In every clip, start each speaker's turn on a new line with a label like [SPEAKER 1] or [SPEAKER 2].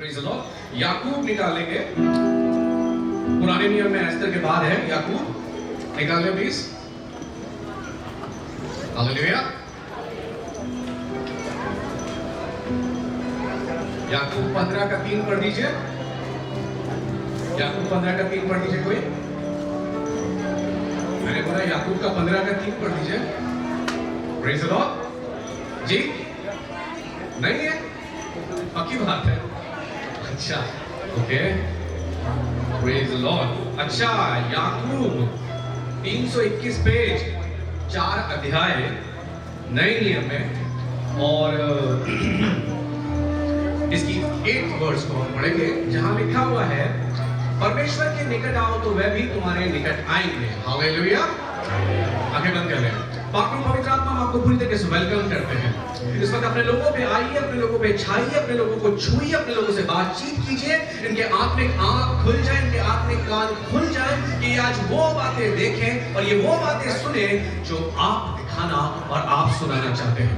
[SPEAKER 1] Praise the Lord. याकूब निकालेंगे, पुराने नियम में एस्तर के बाद है याकूब, निकालें प्लीज। हालेलुया। याकूब 15 का 3 पढ़ दीजिए। याकूब 15 का 3 पढ़ दीजिए कोई। मैंने बोला याकूब का 15 का 3 पढ़ दीजिए। Praise the Lord. जी नहीं है, पक्की बात है। अच्छा ओके, प्रेज़ द लॉर्ड। अच्छा याकूब 321 पेज, 4 अध्याय नए नियम में, और इसकी 8th वर्स को हम पढ़ेंगे, जहां लिखा हुआ है परमेश्वर के निकट आओ तो वह भी तुम्हारे निकट आएंगे। हालेलुया। आंखें बंद कर लें। पवित्र आत्मा हम आपको पूरी तरीके से वेलकम करते हैं। इस वक्त अपने लोगों पे आइए, अपने लोगों पे छाइए, अपने लोगों को छुइए, अपने लोगों से बातचीत कीजिए। इनके आत्मिक आंख खुल जाए, इनके आत्मिक कान खुल जाए कि आज वो बातें देखें और ये वो बातें सुने जो आप दिखाना और आप सुनाना चाहते हैं।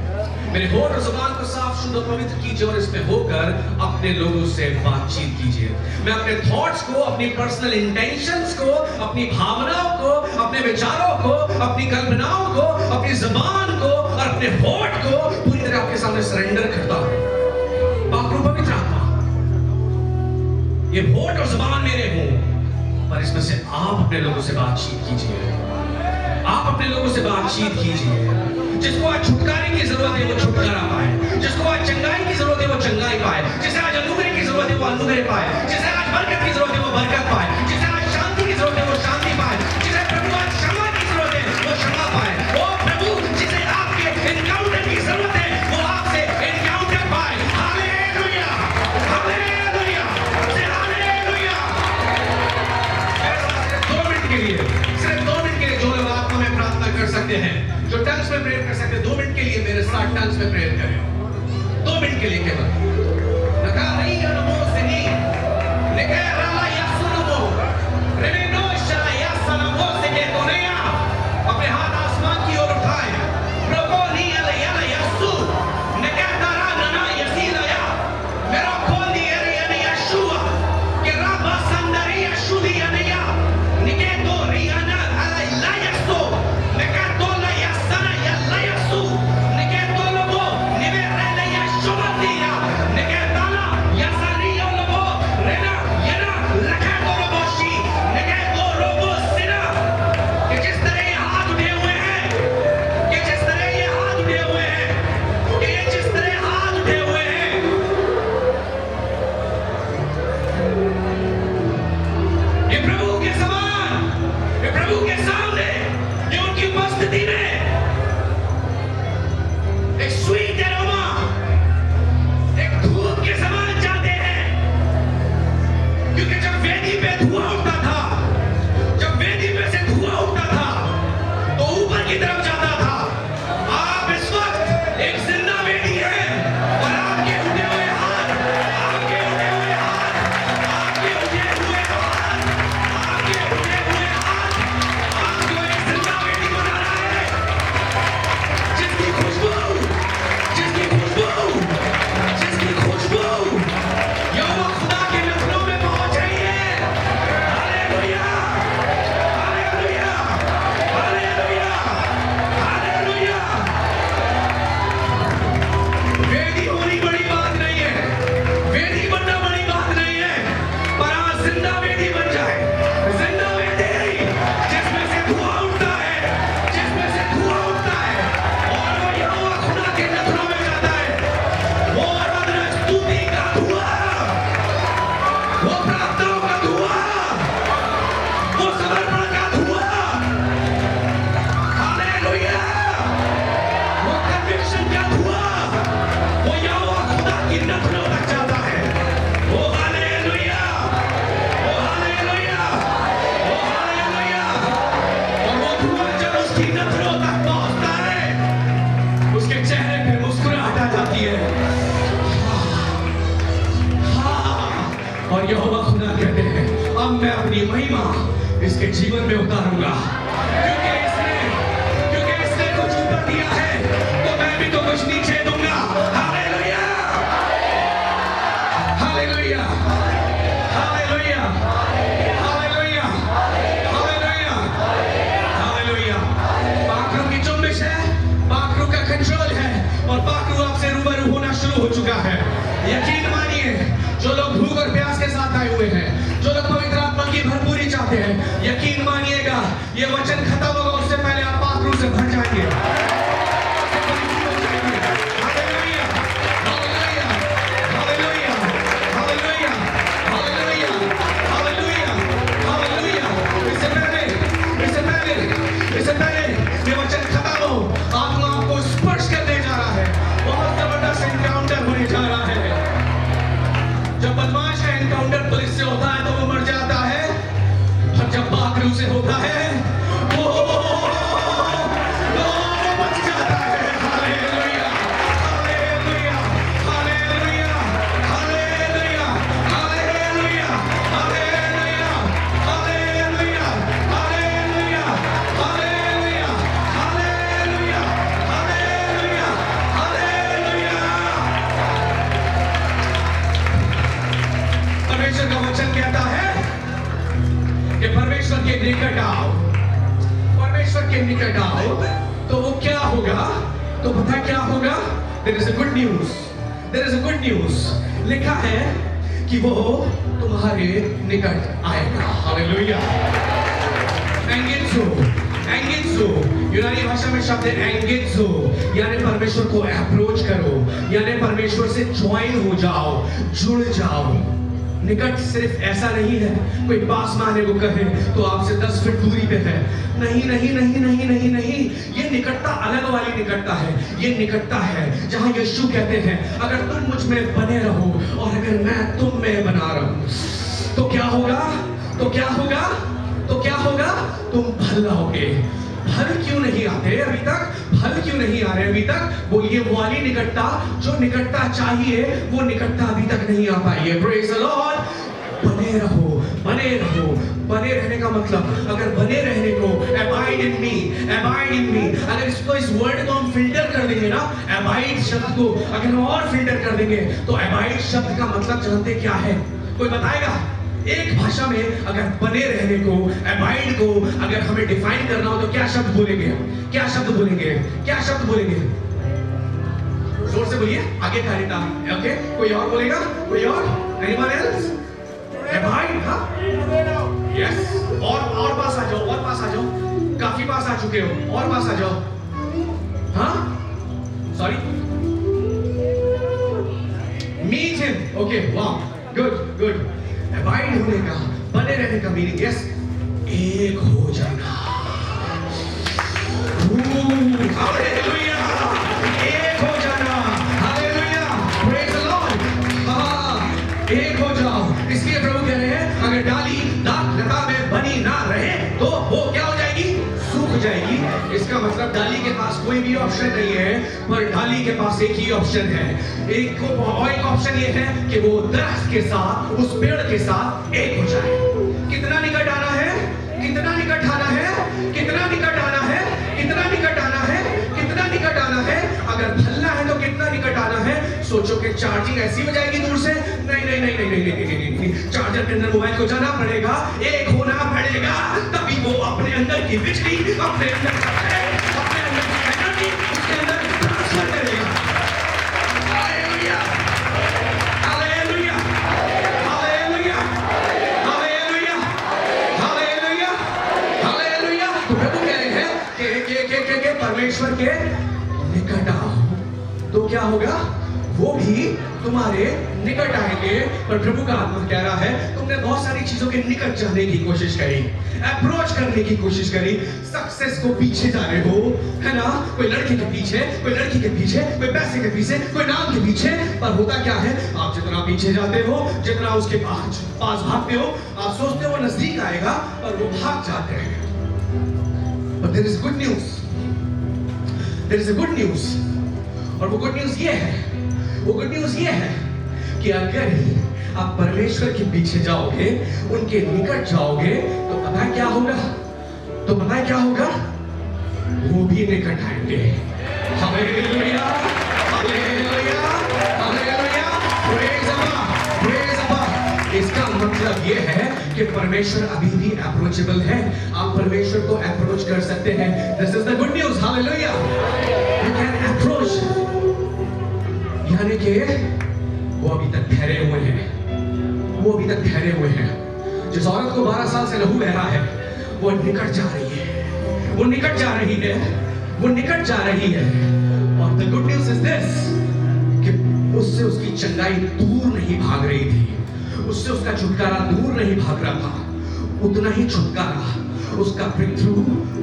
[SPEAKER 1] मेरे होठ और जुबान को साफ शुद्ध और पवित्र कीजिए और इसमें होकर अपने लोगों से बातचीत कीजिए। मैं अपने थॉट्स को, अपनी पर्सनल इंटेंशंस को, अपनी भावनाओं को, अपने विचारों को, अपनी कल्पनाओं को, अपनी जुबान को और अपने होठ को पूरी तरह आपके सामने सरेंडर करता हूं। बापू पवित्र आत्मा, ये होठ और जुबान मेरे हों, पर इसमें से आप अपने लोगों से बातचीत कीजिए। आप अपने लोगों से बातचीत कीजिए। जिसको आज छुटकारे की जरूरत है वो छुटकारा पाए, जिसको आज चंगाई की जरूरत है वो चंगाई पाए, जिसे आज अनुग्रह की जरूरत है वो अनुग्रह पाए, जिसे आज बरकत की जरूरत है वो बरकत पाए, जिसे आज शांति की जरूरत है वो शांति पाए, जिसे प्रभु आज क्षमा की जरूरत है वो क्षमा पाए। ओ प्रभु, जिसे आपके एनकाउंटर की जरूरत है वो आपसे एनकाउंटर पाए। Hallelujah, hallelujah, hallelujah. 2 मिनट के लिए, सिर्फ 2 मिनट के लिए जो लोग आत्मा में प्रार्थना कर सकते हैं, जो टंग्स में प्रेयर कर सकते हैं, 2 मिनट के लिए मेरे साथ टंग्स में प्रेयर करें। 2 मिनट के लिए केवल। लगा नहीं है नमो से नहीं, लेकिन रामा यासुनमो, रेनो शरा यासनमो से के कोनेया, अपने हाथ आसमान की ओर उठाए। प्रभु नहीं अल याला यासु, नेके तारा नना यसीलाया, मेरा खोल दिए रे यानी यशुआ, के राबा संदरी यशुदी यानिया, निके तो रियाना अल लायसो, नेके तो लायसना या लायसु, निके तो लोगो निवे रे यशुवतिया, निके ताला यासनियो लोगो रेना येना लखे तो लोगोशी, निके तो लोगो सिना। कि जिस तरह ये हाथ उठे हुए हैं, कि जिस तरह ये हाथ उठे हुए हैं, कि ये जिस तरह हाथ उठे हुए हैं, ये प्रभु के समान, ये प्रभु के सामने, ये उनकी उपस्थिति में एक स्वीट एरोमा, एक धूप के समान जाते हैं। क्योंकि जब वेदी पे धुआं उठता था, जब वेदी पे से धुआं उठता था तो ऊपर की तरफ जाता था। आप इस वक्त एक जिंदा वेदी है और आपके उठे हुए हाथ, आपके उठे हुए हाथ, आपके उठे हुए हाथ, आपके उठे हुए हाथ आपको एक जिंदा वेदी बना रहा है, जिसकी खुशबू, जिसकी खुशबू, जिसकी खुशबू यहोवा खुदा के नखरों में पहुंच रही है। Hallelujah, hallelujah, hallelujah, hallelujah. वेदी होनी बड़ी बात नहीं है, वेदी बनना बड़ी बात नहीं है, पर आज जिंदा वेदी बन जाए, जिंदा वेदी जिसमें से धुआं उठता है, जिसमें से धुआं उठता है और वो यहोवा खुदा के नखरों में जाता है। वो आराधना स्तुति का धुआं, वो प्रार्थनाओं का धुआं, वो समर्पण का धुआं, हालेलुया, वो कन्विक्शन का धुआं, वो यहोवा खुदा की नखरों तक जाता है। ओ हालेलुया, ओ हालेलुया, ओ हालेलुया। और वो धुआं जब उसकी नखरों तक पहुंचता है, उसके चेहरे पे मुस्कुराहट आ जाती है। और यहोवा खुदा कहते हैं, अब मैं अपनी महिमा इसके जीवन में उतारूंगा, क्योंकि इसने कुछ ऊपर दिया है तो मैं भी तो कुछ नीचे दूंगा। Hallelujah, hallelujah. चुका है। यकीन मानिए, जो लोग भूख और प्यास के साथ आए हुए हैं, जो लोग पवित्र आत्मा की भरपूरी चाहते हैं, यकीन मानिएगा ये वचन खत्म होगा उससे पहले आप पाक रूप से भर जाएंगे। Hallelujah, hallelujah, hallelujah, hallelujah, hallelujah, hallelujah, hallelujah. इससे पहले ये वचन खत्म हो, आत्मा आपको स्पर्श करने जा रहा है। बहुत जबरदस्त एनकाउंटर होने जा रहा है। जब बदमाश का एनकाउंटर पुलिस से होता है तो वो मर जाता है, और जब पाक रूह से होता है वो बच जाता है। Hallelujah, hallelujah, hallelujah, hallelujah, hallelujah, hallelujah, hallelujah, hallelujah, hallelujah, hallelujah, hallelujah, hallelujah. परमेश्वर का वचन कहता है कि परमेश्वर के निकट आओ, परमेश्वर के निकट आओ, तो वो क्या होगा? तो पता क्या होगा? There is a good news, there is a good news। लिखा है कि वो तुम्हारे निकट आएगा। हालेलुया। एंगेजो, एंगेजो, यूनानी भाषा में शब्द है एंगेजो, यानी परमेश्वर को अप्रोच करो, यानी परमेश्वर से ज्वाइन हो जाओ, जुड़ जाओ। निकट सिर्फ ऐसा नहीं है कोई पास में आने को कहे तो आपसे 10 फीट दूरी पे है। नहीं नहीं नहीं नहीं नहीं नहीं, ये निकटता अलग वाली निकटता है। ये निकटता है जहां यीशु कहते हैं अगर तुम मुझ में बने रहो और अगर मैं तुम में बना रहूं तो क्या होगा? तो क्या होगा? तो क्या होगा? तुम फल लाओगे। फल क्यों नहीं आते अभी तक? फल क्यों नहीं आ रहे अभी तक? बोलिए वो वाली निकटता, जो निकटता चाहिए वो निकटता अभी तक नहीं आ पाई है। Praise the Lord. बने रहो, बने रहो। बने रहने का मतलब, अगर बने रहने को abide in me, abide in me, अगर इसको, इस वर्ड को हम फिल्टर कर देंगे ना, abide शब्द को अगर हम और फिल्टर कर देंगे तो abide शब्द का मतलब जानते क्या है? कोई बताएगा? एक भाषा में अगर बने रहने को, abide को अगर हमें डिफाइन करना हो तो क्या शब्द बोलेंगे? क्या शब्द बोलेंगे? क्या शब्द बोलेंगे? जोर से बोलिए, आगे खालिता। ओके, कोई और बोलेगा? कोई और? Anyone else? abide, हाँ? Yes. और पास आ जाओ, और पास आ जाओ। काफी पास आ चुके हो, और पास आ जाओ। हाँ? Sorry? Meet him. Okay, wow. Good, good. abide होने का, बने रहने का मीनिंग, यस, एक हो जाना। हालेलुया, एक हो जाना। Hallelujah, praise the Lord. हाँ, एक हो जाओ। इसलिए प्रभु कह रहे हैं अगर डाली दाख लता में बनी ना रहे तो वो क्या हो जाएगी? सूख जाएगी। इसका मतलब डाली के पास कोई भी ऑप्शन नहीं है, पर डाली के पास एक ही ऑप्शन है। एक ऑप्शन ये है कि वो दरख्त के साथ, उस पेड़ के साथ एक हो जाए। कितना निकट आना है? कितना निकट आना है? कितना निकट आना है? कितना निकट आना है? कितना निकट आना है? अगर फलना है तो कितना निकट आना है? सोचो कि चार्जिंग ऐसी हो जाएगी दूर से? नहीं नहीं नहीं नहीं नहीं नहीं नहीं नहीं, चार्जर के अंदर मोबाइल को जाना पड़ेगा, एक होना पड़ेगा, तभी वो अपने अंदर की बिजली, अपने अंदर का अपने अंदर की एनर्जी उसके अंदर ट्रांसफर करेगा। Hallelujah, hallelujah, hallelujah, hallelujah, hallelujah, hallelujah. तो प्रभु कह रहे हैं कि परमेश्वर के निकट आओ तो क्या होगा? वो भी तुम्हारे निकट आएंगे। पर प्रभु का आत्मा कह रहा है तुमने बहुत सारी चीजों के निकट जाने की कोशिश करी, अप्रोच करने की कोशिश करी, सक्सेस को पीछे जा रहे हो, है ना? कोई लड़के के पीछे, कोई लड़की के पीछे, कोई पैसे के पीछे, कोई नाम के पीछे। पर होता क्या है? आप जितना पीछे जाते हो, जितना उसके पास भागते हो, आप सोचते हो नजदीक आएगा, पर वो भाग जाते हैं। But there is good news. There is a good news. और वो गुड न्यूज ये है, वो गुड न्यूज ये है कि अगर आप परमेश्वर के पीछे जाओगे, उनके निकट जाओगे, तो पता है क्या होगा? तो पता है क्या होगा? वो भी निकट आएंगे। Hallelujah, hallelujah, hallelujah, praise Allah, praise Allah. इसका मतलब ये है कि परमेश्वर अभी भी अप्रोचेबल है। आप परमेश्वर को अप्रोच कर सकते हैं। This is the good news. Hallelujah, you can approach. यानी कि वो अभी तक ठहरे हुए हैं, वो अभी तक ठहरे हुए हैं। जिस औरत को 12 साल से लहू बह रहा है, वो निकट जा रही है, वो निकट जा रही है, वो निकट जा रही है। और the good news is this कि उससे उसकी चंगाई दूर नहीं भाग रही थी, उससे उसका छुटकारा दूर नहीं भाग रहा था। उतना ही छुटकारा, उसका ब्रेक थ्रू,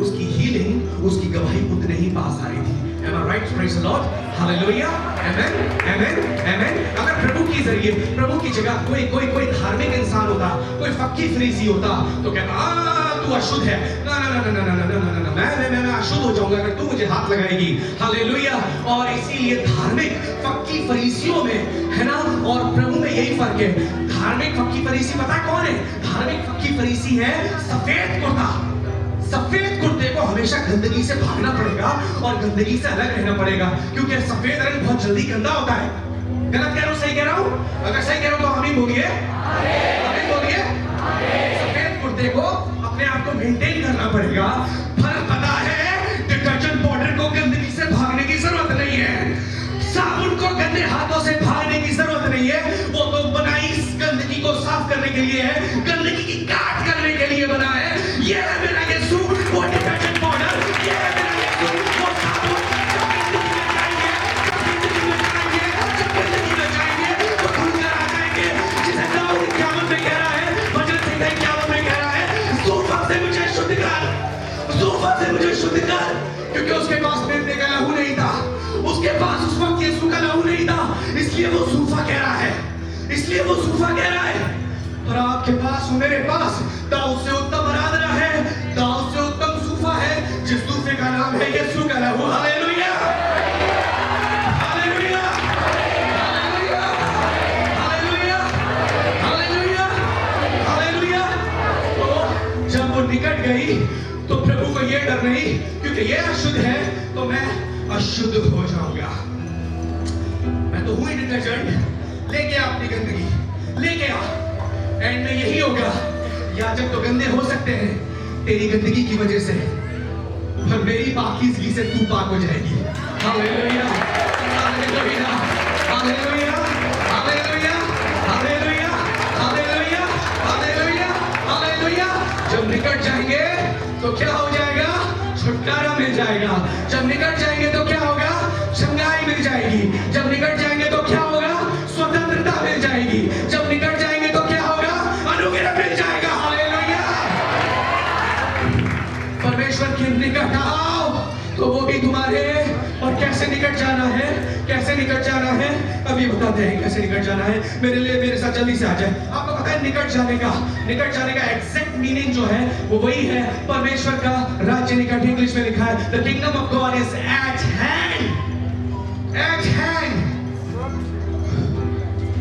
[SPEAKER 1] उसकी हीलिंग, उसकी गवाही उतने ही पास आ रही थी। Am I right? Praise the Lord. Hallelujah. Amen. Amen. Amen. अगर प्रभु के जरिए, प्रभु की जगह कोई धार्मिक इंसान होता, कोई फक्की फरीसी होता, तो कहता तू अशुद्ध है। ना ना ना ना ना ना ना ना, मैं अशुद्ध हो जाऊंगा अगर तू मुझे हाथ लगाएगी। हालेलुया। और इसीलिए धार्मिक फक्की फरीसियों में, है ना, और प्रभु में यही फर्क है। धार्मिक फक्की फरीसी पता कौन है? धार्मिक फक्की फरीसी है सफेद कुर्ता। सफेद कुर्ते को हमेशा गंदगी से भागना पड़ेगा और गंदगी से अलग रहना पड़ेगा, क्योंकि सफेद रंग बहुत जल्दी गंदा होता है। गलत कह रहा हूं, सही कह रहा हूं? अगर सही कह रहा हूं तो आमीन बोलिए, आमीन बोलिए। सफेद कुर्ते को अपने आप को मेंटेन करना पड़ेगा। फर्क पता है, डिटर्जेंट पाउडर को गंदगी से भागने की जरूरत नहीं है, साबुन को गंदे हाथों से भागने की जरूरत नहीं है। वो तो बनाई गंदगी को साफ करने के लिए है, गंदगी की काट करने के लिए बना है। ये है मेरा यीशु, वो डिटर्जेंट पाउडर, ये है मेरा यीशु, वो साबुन। जब गंदगी में जाएंगे, जब गंदगी में जाएंगे, वो खुलकर आ जाएंगे। जिसे दाऊद 51 में कह रहा है, भजन संहिता 51 में कह रहा है, ज़ूफ़ा से मुझे शुद्ध कर, ज़ूफ़ा से मुझे शुद्ध कर, क्योंकि उसके पास मेमने का लहू नहीं था, उसके पास उस वक्त यीशु का लहू नहीं था, इसलिए वो ज़ूफ़ा कह रहा है, इसलिए वो ज़ूफ़ा कह रहा है। और आपके पास, मेरे पास दाऊद से उत्तम आराधना है, दाऊद से उत्तम ज़ूफ़ा है, जिस ज़ूफ़े का नाम है यीशु का लहू। Hallelujah, hallelujah, hallelujah, hallelujah, hallelujah, hallelujah. तो जब वो निकट गई तो प्रभु को ये डर नहीं, क्योंकि ये अशुद्ध है तो मैं अशुद्ध हो जाऊंगा। मैं तो हूं ही डिटर्जेंट, लेके आ अपनी गंदगी, लेके आ। एंड में यही होगा, याजक तो गंदे हो सकते हैं तेरी गंदगी की वजह से, पर मेरी पाकीज़गी से तू पाक हो जाएगी। Hallelujah, hallelujah, hallelujah, hallelujah, hallelujah, hallelujah, hallelujah, hallelujah. जब निकट जाएंगे तो क्या हो जाएगा? छुटकारा मिल जाएगा। जब निकट जाएंगे तो क्या होगा? चंगाई मिल जाएगी। जब निकट जाएंगे तो क्या होगा? स्वतंत्रता मिल जाएगी। जब निकट जाएंगे तो क्या होगा? अनुग्रह मिल जाएगा। हालेलुया। परमेश्वर के निकट आओ तो वो भी तुम्हारे। और कैसे निकट जाना है? कैसे निकट जाना है? अभी बताते हैं कैसे निकट जाना है। मेरे साथ जल्दी से आ जाए। आपको पता है निकट जाने का एग्जैक्ट मीनिंग जो है वो वही है, परमेश्वर का राज्य निकट। इंग्लिश में लिखा है the kingdom of God is eight hand, eight hand,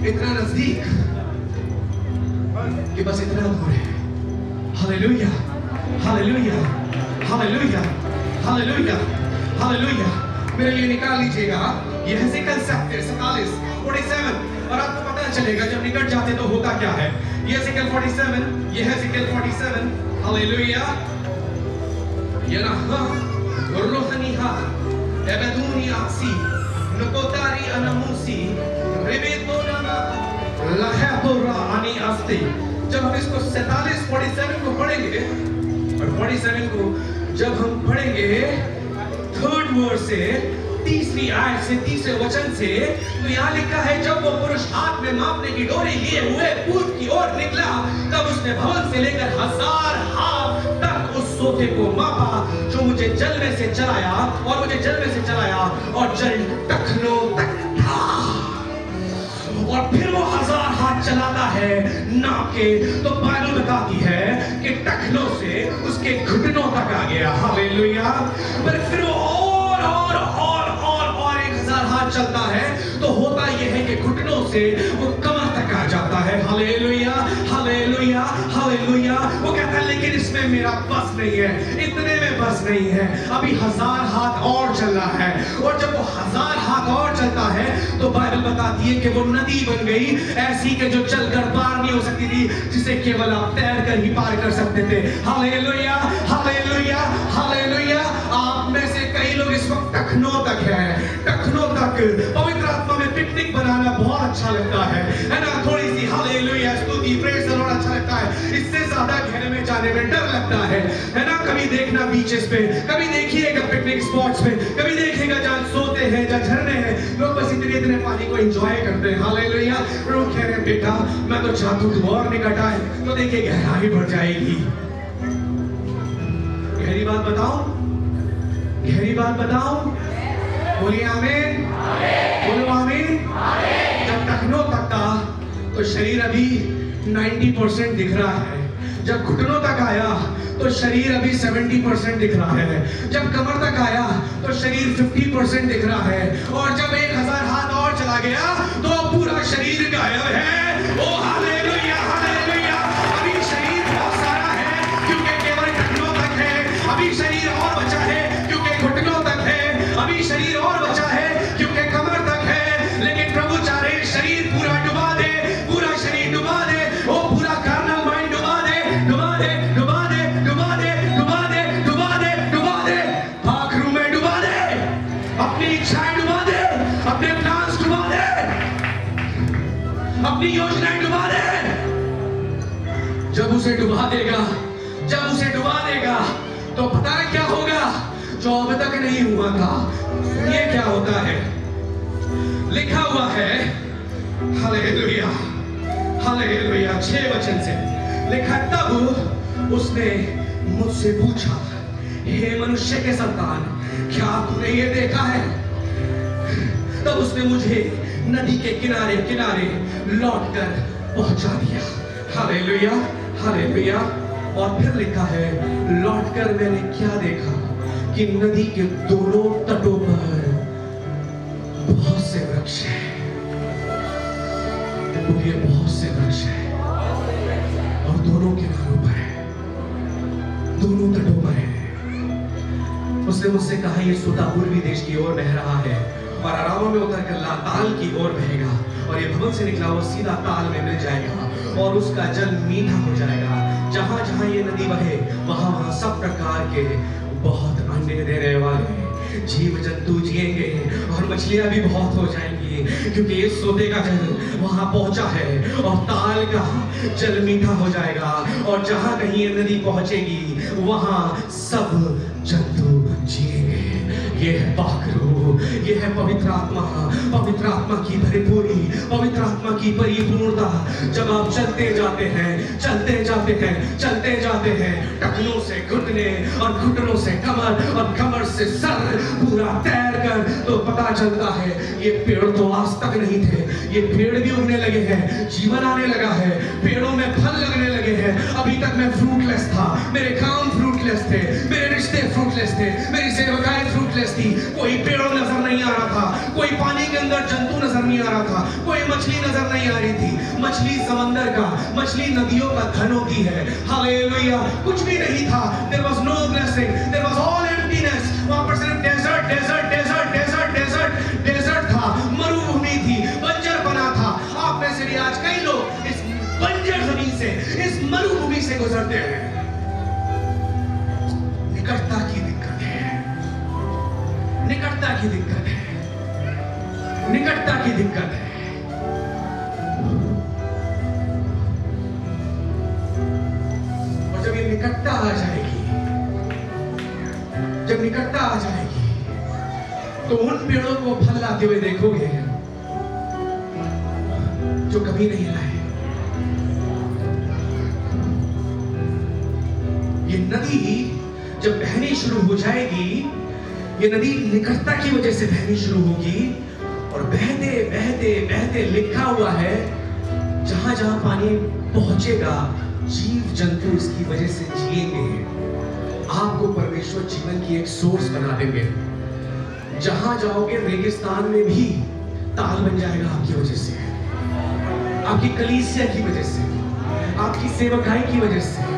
[SPEAKER 1] इतना नजदीक कि बस इतना दूर है। Hallelujah, hallelujah, hallelujah, hallelujah, hallelujah. मेरे लिए निकाल लीजिएगा ये हेज़ेकियेल 47 और आपको पता चलेगा जब निकट जाते तो होता क्या है। ये हेज़ेकियेल 47, ये हेज़ेकियेल 47, हालेलुया। ये ना रोहनीहा एबेदूनी आक्सी नकोतारी अनमुसी रिबेतोना लहतोरा आनी आस्ते। जब हम इसको 47 को पढ़ेंगे और 47 को जब हम पढ़ेंगे 3rd वर्स से, तीसरी आयत से, तीसरे वचन से, तो यहाँ लिखा है जब वो पुरुष हाथ में मापने की डोरी लिए हुए पूर्व की ओर निकला, तब उसने भवन से लेकर 1000 हाथ तक उस सोते को मापा जो मुझे जल में से चलाया, और मुझे जल में से चलाया और जल टखनों तक था। और फिर वो 1000 हाथ चलाता है नाप के, तो बाइबल बताती है कि टखनों से उसके घुटनों तक आ गया। हालेलुया। पर फिर वो और 1000 हाथ चलता है तो होता यह है कि घुटनों से वो कमर तक आ जाता है। Hallelujah, hallelujah, hallelujah. वो कहता है लेकिन इसमें मेरा बस नहीं है, इतने में बस नहीं है, अभी 1000 हाथ और चलना है। और जब वो 1000 हाथ और चलता है तो बाइबल बताती है कि वो नदी बन गई ऐसी कि जो चलकर पार नहीं हो सकती थी, जिसे केवल आप तैर कर ही पार कर सकते थे। Hallelujah, hallelujah, hallelujah. आप में से कई लोग इस वक्त टखनों तक हैं, टखनों तक पवित्र आत्मा में पिकनिक बनाना बहुत अच्छा लगता है ना? थोड़ी सी हालेलुया स्तुति प्रेज द लॉर्ड अच्छा लगता है। इससे ज्यादा गहरे में जाने में डर लगता है ना? कभी देखना बीचेस पे, कभी देखिएगा पिकनिक स्पॉट्स पे, कभी देखिएगा जहाँ सोते हैं, जहाँ झरने हैं, लोग बस इतने इतने पानी को एंजॉय करते हैं। हालेलुया। लोग कह रहे हैं बेटा मैं तो चाहता हूँ तू और निकट आए, तो देखिए गहराई बढ़ जाएगी। गहरी बात बताओ, गहरी बात बताओ, बोलिए आमीन, बोलो आमीन। जब टखनों तक था तो शरीर अभी 90% दिख रहा है, जब घुटनों तक आया तो शरीर अभी 70% दिख रहा है, जब कमर तक आया तो शरीर 50% दिख रहा है, और जब 1000 हाथ और चला गया तो पूरा शरीर गायब है। ओ हालेलुया, हालेलुया। अभी शरीर बहुत सारा है क्योंकि केवल टखनों तक है, अभी शरीर और बचा है क्योंकि घुटनों तक है, अभी शरीर और बचा है क्योंकि कमर तक है। लेकिन प्रभु चाह रहे शरीर पूरा डुबा दे, पूरा शरीर डुबा दे, वो पूरा कार्नल माइंड डुबा दे, डुबा दे, डुबा दे, डुबा दे, डुबा दे, डुबा दे, डुबा दे, आखिर में डुबा दे, अपनी इच्छाएं डुबा दे, अपने प्लान्स डुबा दे, अपनी योजनाएं डुबा दे। जब उसे डुबा देगा, जब उसे डुबा देगा तो पता है क्या होगा जो अब तक नहीं हुआ था। ये क्या होता है, लिखा हुआ है हालेलुया, हालेलुया 6 वचन से लिखा, तब उसने मुझसे पूछा, हे मनुष्य के संतान क्या तूने ये देखा है? तब उसने मुझे नदी के किनारे किनारे लौटकर पहुंचा दिया। Hallelujah, hallelujah. और फिर लिखा है, लौटकर मैंने क्या देखा कि नदी के दोनों तटों पर बहुत से वृक्ष हैं। बोलिए बहुत से वृक्ष हैं, और दोनों किनारों पर है, दोनों तटों पर है। उसने मुझसे कहा, ये सुता पूर्वी देश की ओर बह रहा है और अराबा में उतरकर लाताल की ओर बहेगा, और ये भवन से निकला हुआ सीधा ताल में मिल जाएगा, और उसका जल मीठा हो जाएगा। जहां जहां ये नदी बहे वहां वहां सब प्रकार के बहुत अंडे देने वाले जीव जंतु जिएंगे, और मछलियां भी बहुत हो जाएंगी, क्योंकि इस सोते का जल वहां पहुंचा है, और ताल का जल मीठा हो जाएगा, और जहां कहीं ये नदी पहुंचेगी वहां सब जंतु जिएंगे। ये है पाखरू, ये है पवित्र आत्मा, पवित्र आत्मा की भरपूरी, पवित्र आत्मा की परिपूर्णता। जब आप चलते जाते हैं, चलते जाते हैं, चलते जाते हैं, टखनों से घुटने और घुटनों से कमर और कमर से सर पूरा तैर कर, तो पता चलता है ये पेड़ तो आज तक नहीं थे, ये पेड़ भी उगने लगे हैं, जीवन आने लगा है, पेड़ों में फल लगने लगे हैं। अभी तक मैं फ्रूटलेस था, मेरे काम फ्रूटलेस थे, मेरे रिश्ते फ्रूटलेस थे, मेरी सेवकाएं फ्रूटलेस थी, कोई पेड़ नजर नहीं आ रहा था, कोई पानी के अंदर जंतु नजर नहीं आ रहा था, कोई मछली नजर नहीं आ रही थी। मछली समंदर का, मछली नदियों का धन होती है। हालेलुया। कुछ भी नहीं था, there was no blessing, there was all emptiness. वहां पर सिर्फ desert, desert, desert, desert, desert, desert था, मरुभूमि थी, बंजर बना था। आप में से भी आज कई लोग इस बंजर जमीन से, इस मरुभूमि से गुजरते हैं। निकटता की दिक्कत है, निकटता की दिक्कत है, निकटता की दिक्कत है। और जब ये निकटता आ जाएगी, जब निकटता आ जाएगी, तो उन पेड़ों को फल लाते हुए देखोगे जो कभी नहीं लाए। ये नदी जब बहनी शुरू हो जाएगी, ये नदी निकटता की वजह से बहनी शुरू होगी, और बहते बहते बहते लिखा हुआ है जहां जहां पानी पहुंचेगा जीव जंतु इसकी वजह से जिएंगे। आपको परमेश्वर जीवन की एक सोर्स बना देंगे। जहां जाओगे रेगिस्तान में भी ताल बन जाएगा आपकी वजह से, आपकी कलीसिया की वजह से, आपकी सेवकाई की वजह से।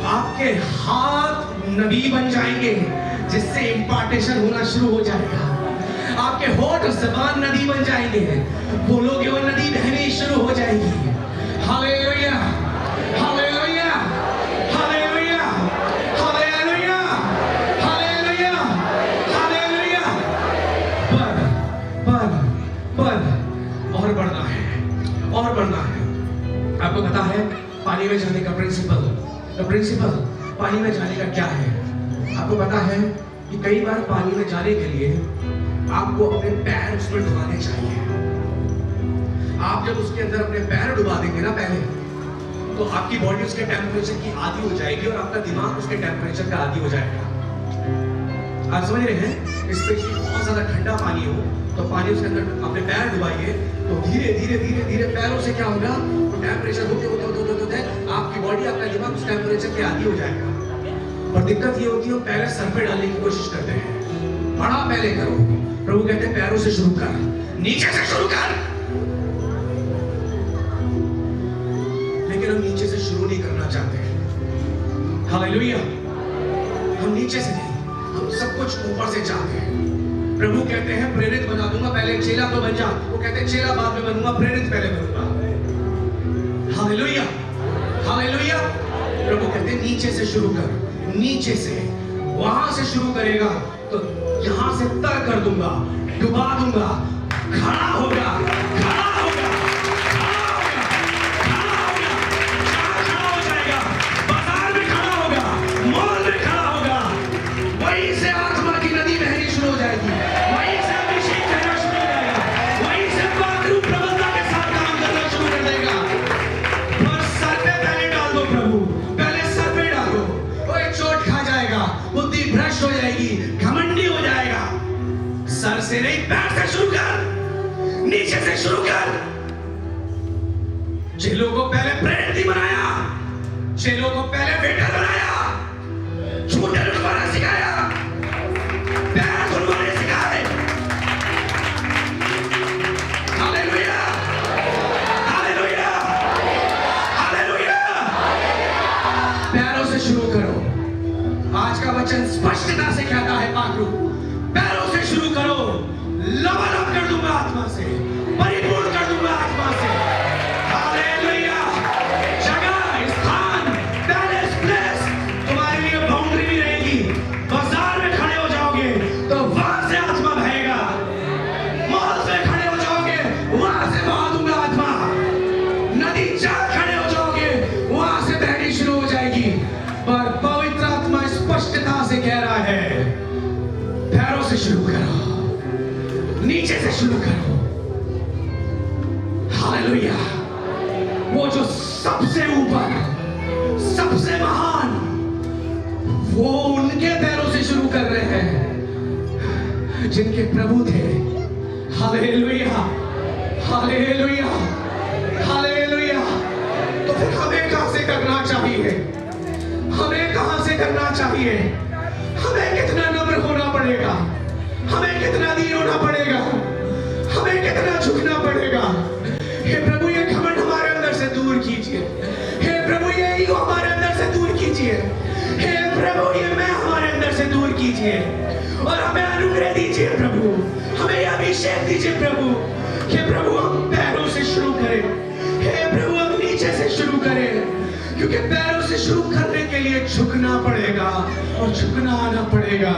[SPEAKER 1] आपके हाथ नबी बन जाएंगे जिससे इंपार्टेशन होना शुरू हो जाएगा। आपके होठ ज़बान नदी बन जाएंगे, बोलोगे वो नदी बहनी शुरू हो जाएगी। Hallelujah, hallelujah, hallelujah, hallelujah, hallelujah, hallelujah. पर तो प्रिंसिपल पानी में जाने का क्या है? आपको पता है कि कई बार पानी में जाने के लिए आपको अपने पैर उसमें डुबाने चाहिए। आप जब उसके अंदर अपने पैर डुबा देंगे ना पहले, तो आपकी बॉडी उसके टेम्परेचर की आदी हो जाएगी और आपका दिमाग उसके टेम्परेचर का आदी हो जाएगा। आप समझ रहे हैं? स्पेशली बहुत ज्यादा ठंडा पानी हो तो पानी उसके अंदर अपने पैर डुबाइए, तो धीरे धीरे धीरे धीरे पैरों से क्या होगा, वो टेम्परेचर होते आपकी बॉडी, आपका दिमाग उस टेम्परेचर के आदी हो जाएगा। और दिक्कत ये होती है, पहले सर पे डालने की कोशिश करते हैं, बड़ा पहले करो। प्रभु कहते हैं पैरों से शुरू कर, नीचे से शुरू कर। लेकिन हम नीचे से शुरू नहीं करना चाहते। हालेलुया। हम नीचे से नहीं, हम सब कुछ ऊपर से चाहते हैं। प्रभु कहते हैं प्रेरित बना दूंगा, पहले चेला तो बन जा। वो कहते हैं चेला बाद में बनूंगा, प्रेरित पहले बनूंगा। Hallelujah, hallelujah. प्रभु कहते हैं नीचे से शुरू कर, नीचे से। वहां से शुरू करेगा तो यहां से तर कर दूंगा, डुबा दूंगा, खड़ा होगा, खड़ा होगा, खड़ा होगा, खड़ा होगा, खड़ा हो जाएगा, बाजार में खड़ा होगा, मॉल में खड़ा होगा। वहीं से आत्मा की नदी बहनी शुरू हो जाएगी, वहीं से अभिषेक करना शुरू हो जाएगा, वहीं से पाखरू प्रबलता के साथ काम करना शुरू कर देगा। पर सर पे पहले डाल दो प्रभु, पहले सर पे डालो। कोई चोट खा जाएगा, बुद्धि भ्रष्ट हो जाएगी, घमंडी हो जाएगा। सर से नहीं, पैर से शुरू कर, नीचे से शुरू कर। चेलों को पहले प्रेरित बनाया, चेलों को पहले वेटर बनाया, झूठे लुटवाना सिखाया, पैर धुलवाने सिखाए। Hallelujah, hallelujah, hallelujah. पैरों से शुरू करो। आज का वचन स्पष्टता से कहता है पाखरू, पैरों से शुरू करो। लबालब कर दूंगा आत्मा से, परिपूर्ण कर दूंगा आत्मा से। हालेलुया। जगह, स्थान, पैलेस, प्लेस तुम्हारे लिए बाउंड्री भी रहेगी। बाजार में खड़े हो जाओगे तो वहां से आत्मा बहेगा, मॉल में खड़े हो जाओगे वहां से बहा दूंगा आत्मा, नदी चार खड़े हो जाओगे वहां से बहनी शुरू हो जाएगी। पर पवित्र आत्मा स्पष्टता से कह रहा है पैरों से शुरू करो, नीचे से शुरू करो। हालेलुया। वो जो सबसे ऊपर, सबसे महान, वो उनके पैरों से शुरू कर रहे हैं जिनके प्रभु थे। Hallelujah, hallelujah, hallelujah. तो फिर हमें कहां से करना चाहिए? हमें कहां से करना चाहिए? हमें कितना नम्र होना पड़ेगा, हमें कितना दीन होना पड़ेगा, हमें कितना झुकना पड़ेगा। हे प्रभु ये घमंड हमारे अंदर से दूर कीजिए। हे प्रभु ये ईगो हमारे अंदर से दूर कीजिए। हे प्रभु ये मैं हमारे अंदर से दूर कीजिए और हमें अनुग्रह दीजिए प्रभु, हमें अभिषेक दीजिए प्रभु। हे प्रभु हम पैरों से शुरू करें, हे प्रभु हम नीचे से शुरू करें, क्योंकि पैरों से शुरू करने के लिए झुकना पड़ेगा और झुकना आना पड़ेगा।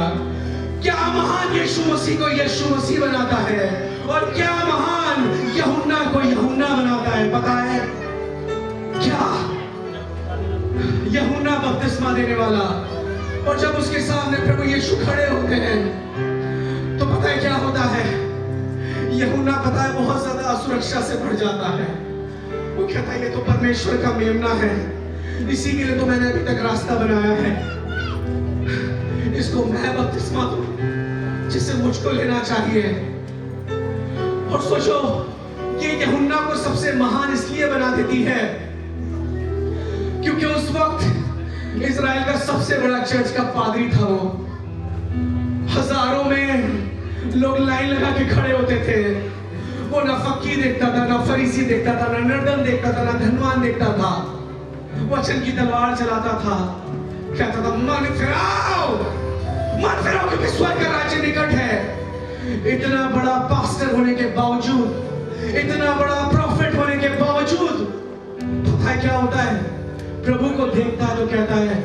[SPEAKER 1] क्या महान यीशु मसीह को यीशु मसीह बनाता है और क्या महान यूहन्ना को यूहन्ना बनाता है पता है क्या? यूहन्ना बपतिस्मा देने वाला, और जब उसके सामने प्रभु यीशु खड़े होते हैं तो पता है क्या होता है? यूहन्ना पता है बहुत ज्यादा असुरक्षा से भर जाता है। वो कहता है ये तो परमेश्वर का मेमना है, इसी के लिए तो मैंने अभी तक रास्ता बनाया है, इसको मैं बपतिस्मा दूं जिससे मुझको लेना चाहिए। और सोचो ये यूहन्ना को सबसे महान इसलिए बना देती है क्योंकि उस वक्त इजराइल का सबसे बड़ा चर्च का पादरी था। वो हजारों में लोग लाइन लगा के खड़े होते थे। वो ना फकीर देखता था, ना फरीसी देखता था, ना नर्दन देखता था, ना धनवान देखता था। वचन की तलवार चलाता था, कहता था मन फिराओ, मन फिराओ क्योंकि स्वर्ग का राज्य निकट है। इतना बड़ा पास्टर होने के बावजूद, इतना बड़ा प्रॉफिट होने के बावजूद पता है क्या होता है? प्रभु को देखता है तो कहता है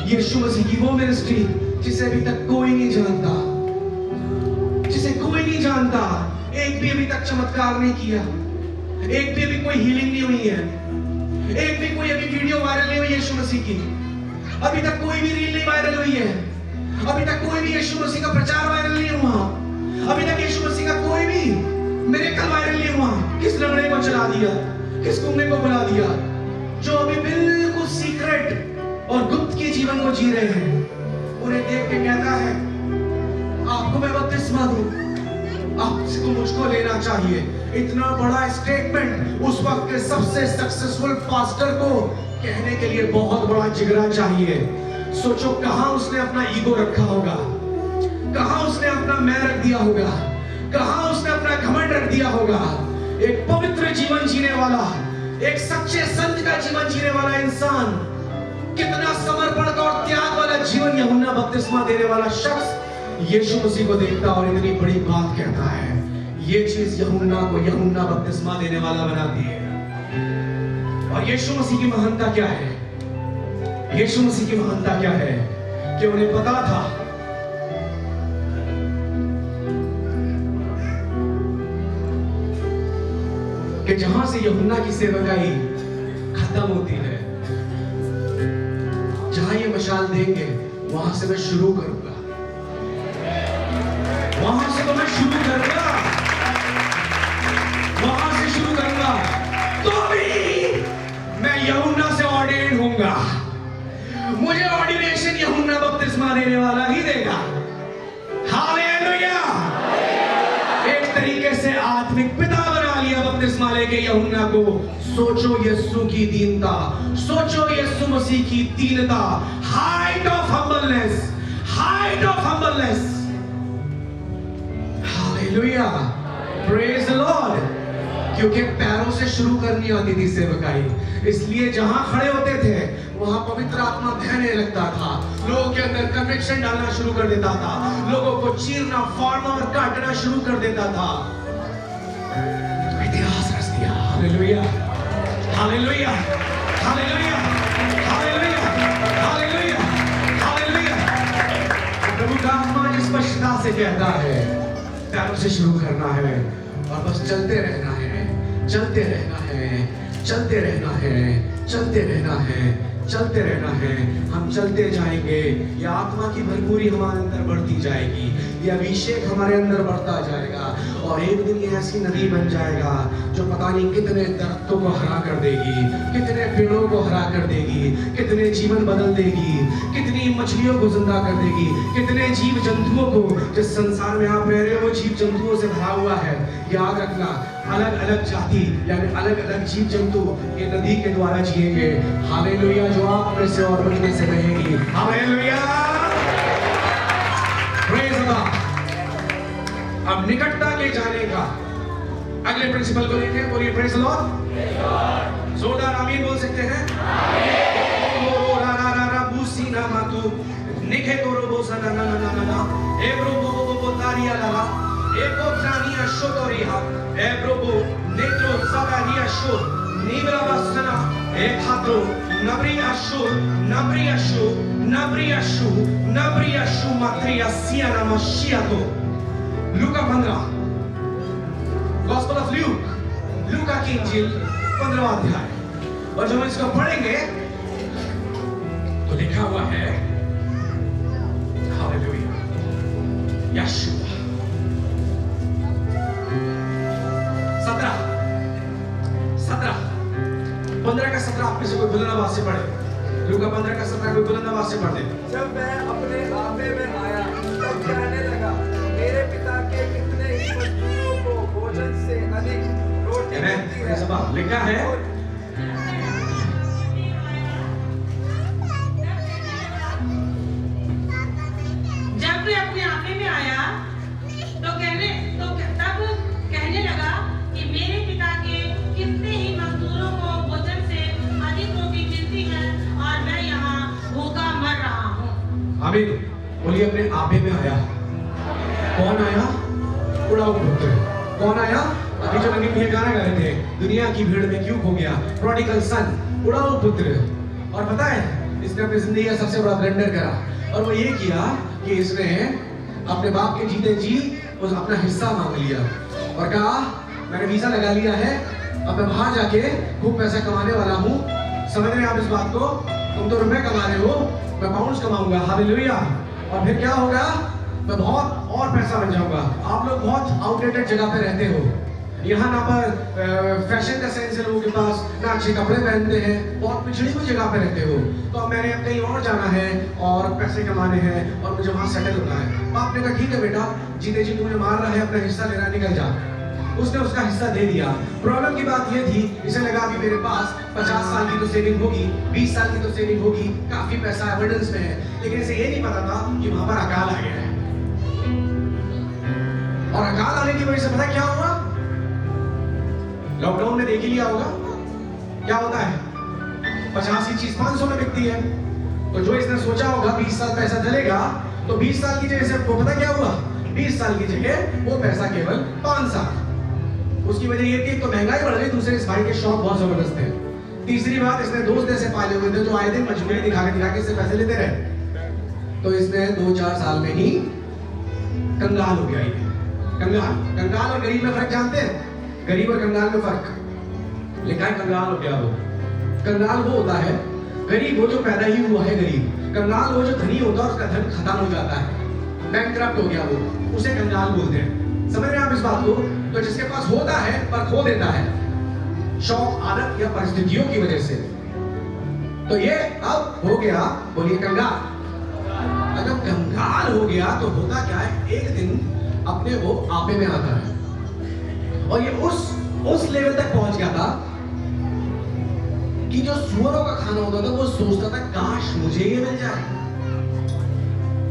[SPEAKER 1] यीशु मसीह की वो मिनिस्ट्री जिसे अभी तक कोई नहीं जानता, जिसे कोई नहीं जानता, एक भी अभी तक चमत्कार नहीं किया, एक भी अभी कोई हीलिंग नहीं हुई है, एक भी कोई अभी वीडियो वायरल नहीं हुई यीशु मसीह की, अभी तक कोई भी रील नहीं वायरल हुई है, अभी तक कोई भी यीशु मसीह का प्रचार वायरल नहीं हुआ, अभी तक यीशु मसीह का कोई भी मिरेकल वायरल नहीं हुआ। किस लंगड़े को चला दिया, किस गुंगे को बुला दिया, जो अभी बिल्कुल सीक्रेट और गुप्त के जीवन को जी रहे हैं, उन्हें देख के कहता है आपको मैं बपतिस्मा दूं, आपको मुझको लेना चाहिए। इतना बड़ा स्टेटमेंट उस वक्त के सबसे सक्सेसफुल पास्टर को कहने के लिए बहुत बड़ा जिगरा चाहिए। सोचो कहां उसने अपना ईगो रखा होगा, कहां उसने अपना मैं रख दिया होगा, कहां उसने अपना घमंड रख दिया होगा। एक पवित्र जीवन जीने वाला, एक सच्चे संत का जीवन जीने वाला इंसान, कितना समर्पण का और त्याग वाला जीवन यूहन्ना बपतिस्मा देने वाला शख्स यीशु मसीह को देखता और इतनी बड़ी बात कहता है। ये चीज यूहन्ना को यूहन्ना बपतिस्मा देने वाला बनाती है। और यीशु मसीह की महानता क्या है? यीशु मसीह की महानता क्या है कि उन्हें पता था कि जहां से यूहन्ना की सेवकाई खत्म होती है, जहां ये मशाल देंगे वहां से मैं शुरू करूंगा, वहां से तो मैं शुरू करूंगा, वहां से शुरू करूंगा, तो भी मैं यूहन्ना से ऑर्डिनेट होऊंगा। मुझे ऑर्डिनेशन यूहन्ना बपतिस्मा देने वाला ही देगा। हालेलुया। एक तरीके से आत्मिक पिता बना लिया बपतिस्मा लेके यूहन्ना को। सोचो यीशु की दीनता, सोचो यीशु मसीह की दीनता, height of humbleness, height of humbleness. Hallelujah, praise the Lord. क्योंकि पैरों से शुरू करनी आती थी सेवकाई, इसलिए जहां खड़े होते थे वहां पवित्र आत्मा बहने लगता था, लोगों के अंदर कन्विक्शन डालना शुरू कर देता था, लोगों को चीरना, फाड़ना और काटना शुरू कर देता था। इतिहास रच दिया। Hallelujah, hallelujah, hallelujah, hallelujah, hallelujah, hallelujah. प्रभु का आत्मा जिस स्पष्टता से कहता है पैरों से शुरू करना है और बस चलते रहना है, चलते रहना है, चलते रहना है, चलते रहना है, चलते रहना है। हम चलते जाएंगे, ये आत्मा की भरपूरी हमारे अंदर बढ़ती जाएगी, ये अभिषेक हमारे अंदर बढ़ता जाएगा और एक दिन ये ऐसी नदी बन जाएगा जो पता नहीं कितने दरख्तों को हरा कर देगी, कितने पेड़ों को हरा कर देगी, कितने जीवन बदल देगी, कितनी मछलियों को जिंदा कर देगी, कितने जीव जंतुओं को, जिस संसार में आप रह रहे हो वो जीव जंतुओं से भरा हुआ है। याद रखना, अलग अलग जाति यानी अलग अलग जीव जंतु ये नदी के द्वारा जिएंगे। हालेलुया, जो आप में से और मुझ में से बहेगी। Hallelujah, praise God. अब निकटता के जाने का अगले प्रिंसिपल को लेते हैं। बोलिए प्रेज लॉर्ड। जोरदार आमीन बोल सकते हैं। आमीन। ओ रा रा रा रा बूसी ना मातू निखे तो रोबो सा ना ना ना ना ना एब्रो बो बो बो तारिया ला ला एको त्रानिया शोतोरिया एब्रो बो नेत्रो सगारिया शो नीबरा बसना एक हाथो नब्रिया शो नब्रिया शो नब्रिया शो नब्रिया शो मात्रिया सियाना मशिया तो लूका 15 गॉस्पेल ऑफ लूका की इंजील 15वां अध्याय। और जब हम इसको पढ़ेंगे तो लिखा हुआ है हालेलुया, यशुआ 15 का 17 आप में से कोई बुलंद आवाज से पढ़े। लूका 15 का 17 कोई बुलंद आवाज से पढ़ दे।
[SPEAKER 2] जब मैं अपने आपे में आया तब कहने लगा, मेरे पिता के कितने ही मजदूरों को भोजन से अधिक रोटी मिलती है।
[SPEAKER 1] लिखा है
[SPEAKER 3] जब मैं अपने आपे में आया तो तब कहने लगा कि मेरे पिता के कितने ही मजदूरों को भोजन से अधिक रोटी मिलती है और मैं यहाँ भूखा मर रहा हूँ।
[SPEAKER 1] आमीन। बोलिए अपने आपे में आया। कौन आया? उड़ाऊ पुत्र। कौन आया? अभी जो नवीन भैया गाना गा रहे थे, दुनिया की भीड़ में क्यों खो गया, प्रोडिगल सन, उड़ाऊ पुत्र। और पता है इसने अपनी जिंदगी का सबसे बड़ा ब्लंडर करा और वो ये किया कि इसने अपने बाप के जीते जी उस अपना हिस्सा मांग लिया और कहा मैंने वीजा लगा लिया है, अब मैं बाहर जाके खूब पैसा कमाने वाला हूँ, समझ रहे हैं आप इस बात को? तुम तो रुपए कमा रहे हो, मैं पाउंड्स कमाऊंगा। हालेलुया। और फिर क्या होगा? मैं बहुत और पैसा बन जाऊंगा। आप लोग बहुत आउटडेटेड जगह पे रहते हो। यहाँ ना पर फैशन का सेंस है लोगों के पास, ना अच्छे कपड़े पहनते हैं, बहुत पिछड़ी हुई जगह पे रहते हो। तो अब मैंने अब कहीं और जाना है और पैसे कमाने हैं और मुझे वहाँ सेटल होना है। बाप ने कहा ठीक है बेटा, जीते जी तुम्हें मार रहा है, अपना हिस्सा ले रहा है, निकल जा। उसने उसका हिस्सा दे दिया। प्रॉब्लम की बात ये थी, इसे लगा कि मेरे पास 50 साल की तो सेविंग होगी, 20 साल की तो सेविंग होगी, काफी पैसा एविडेंस में है। लेकिन इसे ये नहीं पता था कि वहां पर अकाल आ गया है। और अकाल आने की वजह से पता क्या हुआ? लॉकडाउन में देख ही लिया होगा क्या होता है। 50 की चीज 500 में बिकती है। तो जो इसने सोचा होगा 20 साल पैसा चलेगा, तो 20 साल की जगह से वो पता क्या हुआ? 20 साल की जगह वो पैसा केवल 5 साल। उसकी वजह ये थी, तो महंगाई बढ़ गई, दूसरे इस भाई के शौक बहुत जबरदस्त थे। तीसरी बात, इसने दोस्त ऐसे पाले हुए थे जो आए दिन मजबूरी दिखा के इससे पैसे लेते रहे। तो इसने 2-4 साल में ही कंगाल हो गया। ये कंगाल और गरीब में फर्क जानते हैं? गरीब और कंगाल में फर्क लिखा है। कंगाल हो गया वो। कंगाल वो होता है, गरीब वो जो पैदा ही हुआ है गरीब। कंगाल वो जो धनी होता है, उसका धन खत्म हो जाता है, बैंकक्रप्ट हो गया वो, उसे कंगाल बोलते हैं। समझ रहे हैं आप इस बात को? तो जिसके पास होता है पर खो देता है, शौक, आदत या परिस्थितियों की वजह से। तो ये अब हो गया, बोलिए कंगाल। अगर कंगाल हो गया तो होता क्या है, एक दिन अपने वो आपे में आता है। और ये उस लेवल तक पहुंच गया था कि जो सुअरों का खाना होता था वो सोचता था काश मुझे ये मिल जाए,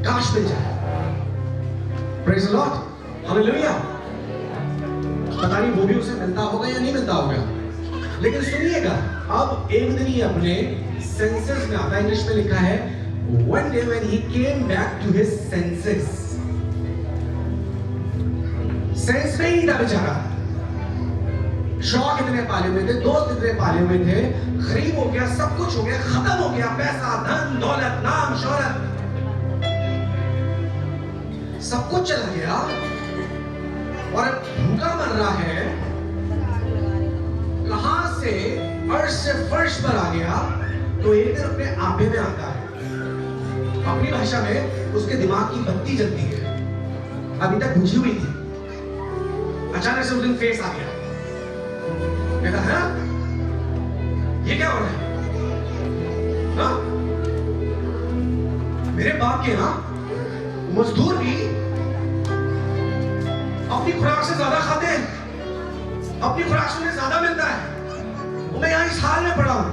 [SPEAKER 1] काश मिल जाए। Praise the Lord, hallelujah. पता नहीं वो भी उसे मिलता होगा या नहीं मिलता होगा, लेकिन सुनिएगा, अब एक दिन ही अपने सेंसेस में आता है। इंग्लिश में लिखा है one day when he came back to his senses। Sense में ही था बेचारा। शौक इतने पाले हुए थे, दोस्त इतने पाले हुए थे, गरीब हो गया, सब कुछ हो गया, खत्म हो गया, पैसा, धन, दौलत, नाम, शोहरत, सब कुछ चला गया और अब भूखा मर रहा है। कहां से अर्श से फर्श पर आ गया, तो एक दिन अपने आपे में आता है। अपनी भाषा में उसके दिमाग की बत्ती जलती है, अभी तक बुझी हुई थी। अचानक से उस दिन फेस आ गया। कहता है ये क्या हो रहा है? हाँ? मेरे बाप के यहाँ मजदूर भी अपनी खुराक से ज्यादा खाते हैं, अपनी खुराक से उन्हें ज्यादा मिलता है। मैं यहाँ इस हाल में पड़ा हूं,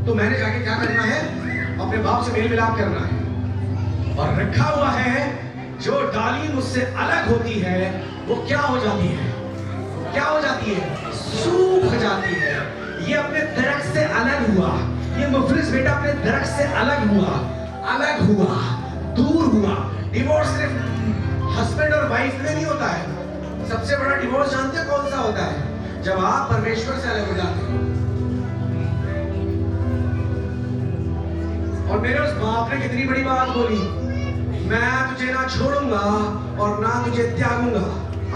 [SPEAKER 1] तो मैंने जाके क्या करना है? अपने बाप से मेल मिलाप करना है। और रखा हुआ है, जो डाली मुझसे अलग होती है वो क्या हो जाती है? क्या हो जाती है? सूख जाती है। ये अपने दरख्त से अलग हुआ, ये मुफलिस बेटा अपने दरख्त से अलग हुआ, दूर हुआ। डिवोर्स सिर्फ हस्बैंड और वाइफ में नहीं होता है। सबसे बड़ा डिवोर्स जानते हैं कौन सा होता है? जब आप परमेश्वर से अलग हो जाते हो। और मेरे उस बाप ने कितनी बड़ी बात बोली, मैं तुझे ना छोड़ूंगा और ना तुझे त्यागूंगा।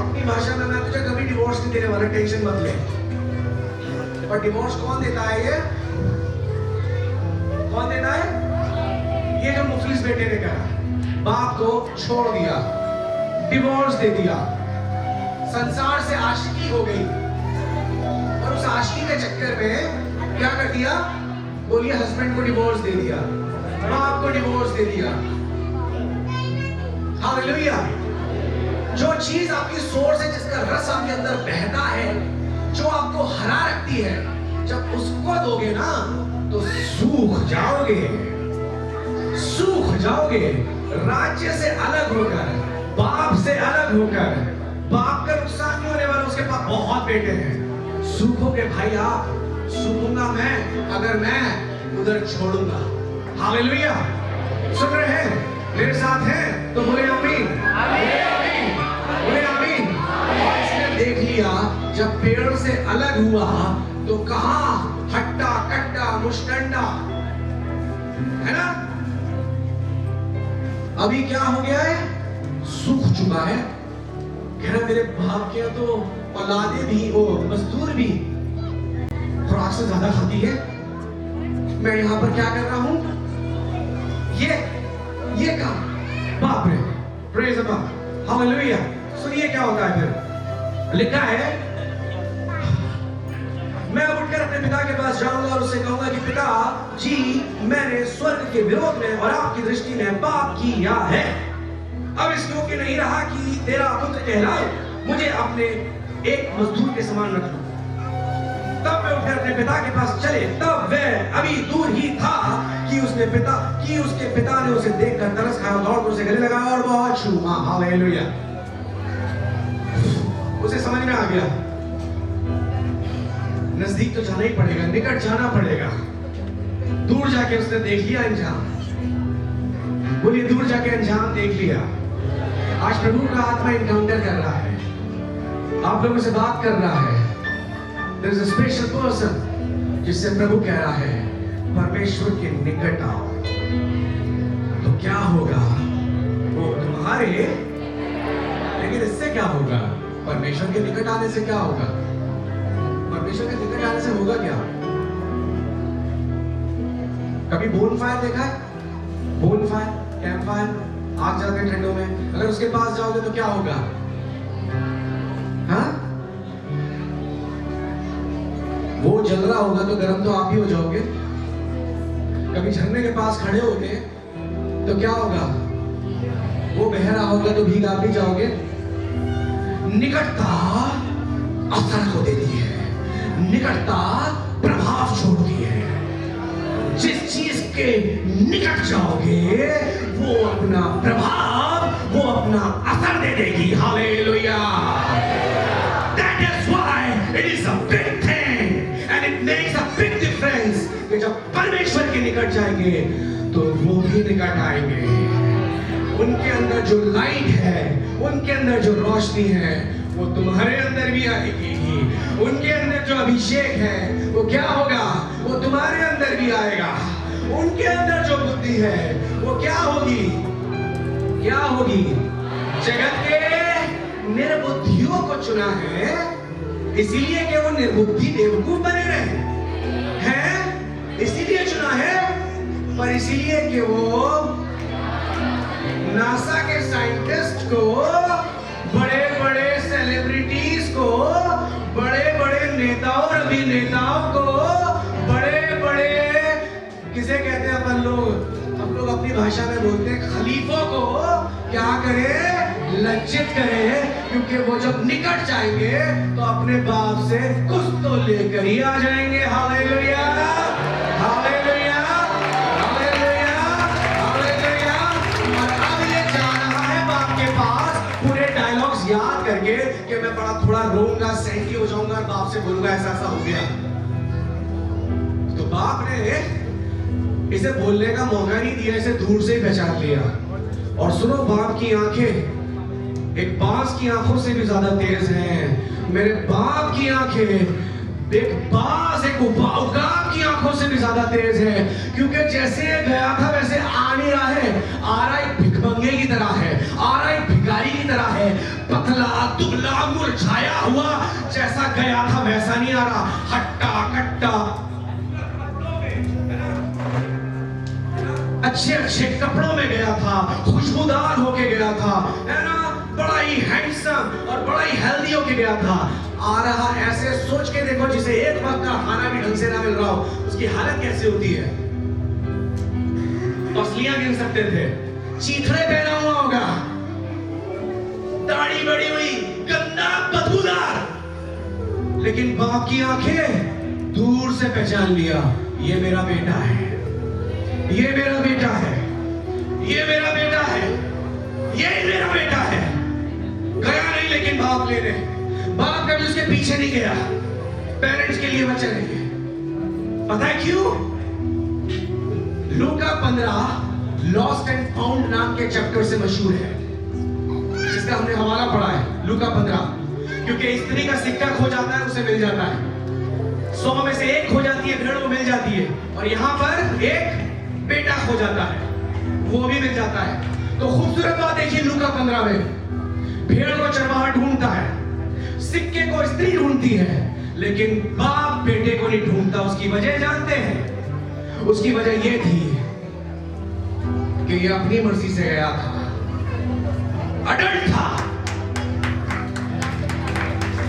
[SPEAKER 1] अपनी भाषा में, मैं तुझे कभी डिवोर्स नहीं देने वाला, टेंशन मत ले। पर डिवोर्स कौन देता है? ये कौन देता है? ये जो मुफलिस बेटे ने कहा, बाप को छोड़ दिया, डिवोर्स दे दिया, संसार से आशिकी हो गई, और उस आशिकी के चक्कर में क्या कर दिया? बोलिए, हस्बैंड को डिवोर्स दे दिया, बाप को डिवोर्स दे दिया। हालेलुया। जो चीज आपकी सोर्स है, जिसका रस आपके अंदर बहता है, जो आपको हरा रखती है, जब उसको दोगे ना तो सूख जाओगे। राज्य से अलग होकर, बाप से अलग होकर, बाप का नुकसान नहीं होने वाला, उसके पास बहुत बेटे हैं। सूखोगे भाई आप, सूखूंगा मैं अगर मैं उधर छोड़ूंगा। हालेलुया। सुन रहे हैं? मेरे साथ हैं तो बोले आमीन। बोले आमीन। इसने देख लिया, जब पेड़ से अलग हुआ तो कहां हट्टा कट्टा मुश्टंडा, है ना? अभी क्या हो गया है? सूख चुका है। कह रहा मेरे बाप के तो औलादे भी, ओ मजदूर भी खुराक से ज्यादा खाती है। मैं यहाँ पर क्या कर रहा हूँ? ये काम। बाप रे, प्रेज द लॉर्ड, हालेलुया। सुनिए क्या होता है फिर। लिखा है, मैं अब उठकर अपने पिता के पास जाऊंगा और उससे कहूंगा कि पिता जी, मैंने स्वर्ग के विरोध में और आपकी दृष्टि में पाप किया है। अब इस योग्य नहीं रहा कि तेरा पुत्र कहलाऊं, मुझे अपने एक मजदूर के समान रख लो। तब वे उठकर अपने पिता के पास चले। तब वह अभी दूर ही था कि उसके पिता ने उसे देखकर तरस खाया, दौड़कर उसे गले लगाया और बहुत छूमा। हालेलुया। उसे समझ में आ गया, नजदीक तो जाना ही पड़ेगा, निकट जाना पड़ेगा। दूर जाके उसने देख लिया अंजाम। बोलिए, दूर जाके अंजाम देख लिया। आज प्रभु का आत्मा इनकाउंटर कर रहा है, आप लोगों से बात कर रहा है। There is a special person जिससे प्रभु कह रहा है, परमेश्वर के निकट आओ। तो क्या होगा? वो तुम्हारे, लेकिन इससे क्या होगा? परमेश्वर के निकट आने से क्या होगा? परमेश्वर के निकट आने से होगा क्या? कभी बोनफायर देखा है? बोनफायर, कैंपफायर, आग जलाते हैं ठंडों में। अगर उसके पास जाओगे तो क्या होगा? हाँ? वो जल रहा होगा तो गर्म तो आप ही हो जाओगे। कभी झरने के पास खड़े होगे तो क्या होगा? वो बह रहा होगा तो भीग आप भी जाओगे। निकटता असर को देती है, निकटता प्रभाव छोड़ती है। जिस चीज के निकट जाओगे वो अपना प्रभाव, वो अपना असर दे देगी। Hallelujah. That is why it is a big thing and it makes a big difference कि जब परमेश्वर के निकट जाएंगे तो वो भी निकट आएंगे। उनके अंदर जो लाइट है, उनके अंदर जो रोशनी है, वो तुम्हारे अंदर भी आएगी। उनके अंदर जो अभिषेक है वो क्या होगा? वो तुम्हारे अंदर भी आएगा। उनके अंदर जो बुद्धि है वो क्या होगी? क्या होगी? जगत के निर्बुद्धियों को चुना है इसीलिए कि वो निर्बुद्धि बेवकूफ बने रहे हैं, इसीलिए चुना है। पर इसीलिए कि वो नासा के साइंटिस्ट को, बड़े बड़े सेलिब्रिटीज को, बड़े बड़े नेताओं और अभिनेताओं को, बड़े बड़े, किसे कहते हैं अपन लोग, हम लोग अपनी भाषा में बोलते हैं खलीफों को क्या करें? लज्जित करें। क्योंकि वो जब निकट जाएंगे तो अपने बाप से कुछ तो लेकर ही आ जाएंगे। Hallelujah, hallelujah, hallelujah, hallelujah. और अब ये जा रहा है बाप के पास पूरे डायलॉग्स याद करके कि मैं बड़ा थोड़ा रोऊंगा, सेंटी हो जाऊंगा और बाप से बोलूंगा ऐसा ऐसा हो गया। तो बाप ने इसे बोलने का मौका नहीं दिया, इसे दूर से ही पहचान लिया। और सुनो, बाप की आंखें एक बांस की आंखों से भी ज्यादा तेज हैं। मेरे बाप की आंखें एक बांस, एक उकाब की आंखों से भी ज्यादा तेज है। क्योंकि जैसे गया था वैसे आ नहीं रहा है, आ रहा एक भिखमंगे की तरह है, आ रहा एक भिखारी की तरह है, पतला दुबला मुरझाया हुआ। जैसा गया था वैसा नहीं आ रहा, हट्टा कट्टा, अच्छे अच्छे कपड़ों में गया था, खुशबूदार होके गया था, है ना, बड़ा ही हैंडसम और बड़ा ही हेल्दी होके गया था। आ रहा ऐसे सोच के देखो, जिसे एक वक्त का खाना भी ढंग से ना मिल रहा हो, उसकी हालत कैसे होती है। पसलियां गिन सकते थे, चीथड़े पहना हुआ होगा, दाढ़ी बड़ी हुई, गंदा बदबूदार। लेकिन बाप की आंखें दूर से पहचान लिया, ये मेरा बेटा है, ये मेरा बेटा है, ये मेरा बेटा है, ये मेरा बेटा है। गया नहीं लेकिन बाप लेने, बाप कभी उसके पीछे नहीं गया, पेरेंट्स के लिए बचे रहिए। पता है क्यों? लूका 15 लॉस्ट एंड फाउंड नाम के चैप्टर से मशहूर है, जिसका हमने हवाला पढ़ा है, लूका 15। क्योंकि स्त्री का सिक्का खो जाता है, उसे मिल जाता है, 100 में से 1 खो जाती है, भेड़ वो मिल जाती है, और यहां पर एक बेटा खो जाता है, वो भी मिल जाता है। तो खूबसूरत बात देखिए, लूका 15 में भेड़ को चरवाहा ढूंढता है, सिक्के को स्त्री ढूंढती है, लेकिन बाप बेटे को नहीं ढूंढता। उसकी वजह जानते हैं? उसकी वजह यह थी कि ये अपनी मर्जी से गया था, अडल्ट था।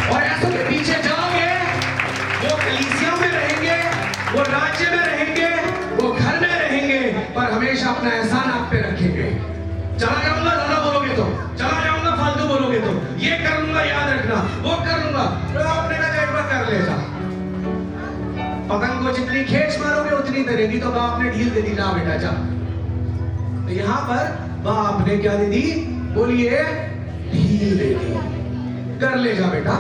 [SPEAKER 1] और ऐसों के पीछे जाओगे, वो कलीसिया में रहेंगे, वो राज्य में रहेंगे, वो घर में रहेंगे, पर हमेशा अपना एहसान आप पे रखेंगे। चला जाऊंगा ज्यादा बोलोगे तो, चला जाऊंगा फालतू बोलोगे तो, ये कर लूंगा याद रखना, वो कर लूंगा। तो आपने कहा एक बार कर ले जा। पतंग को जितनी खींच मारोगे उतनी तरेगी, तो बाप ने ढील दे दी, जा बेटा जा। तो यहां पर बाप ने क्या दे दी? बोलिए, ढील दे दी। कर ले जा बेटा,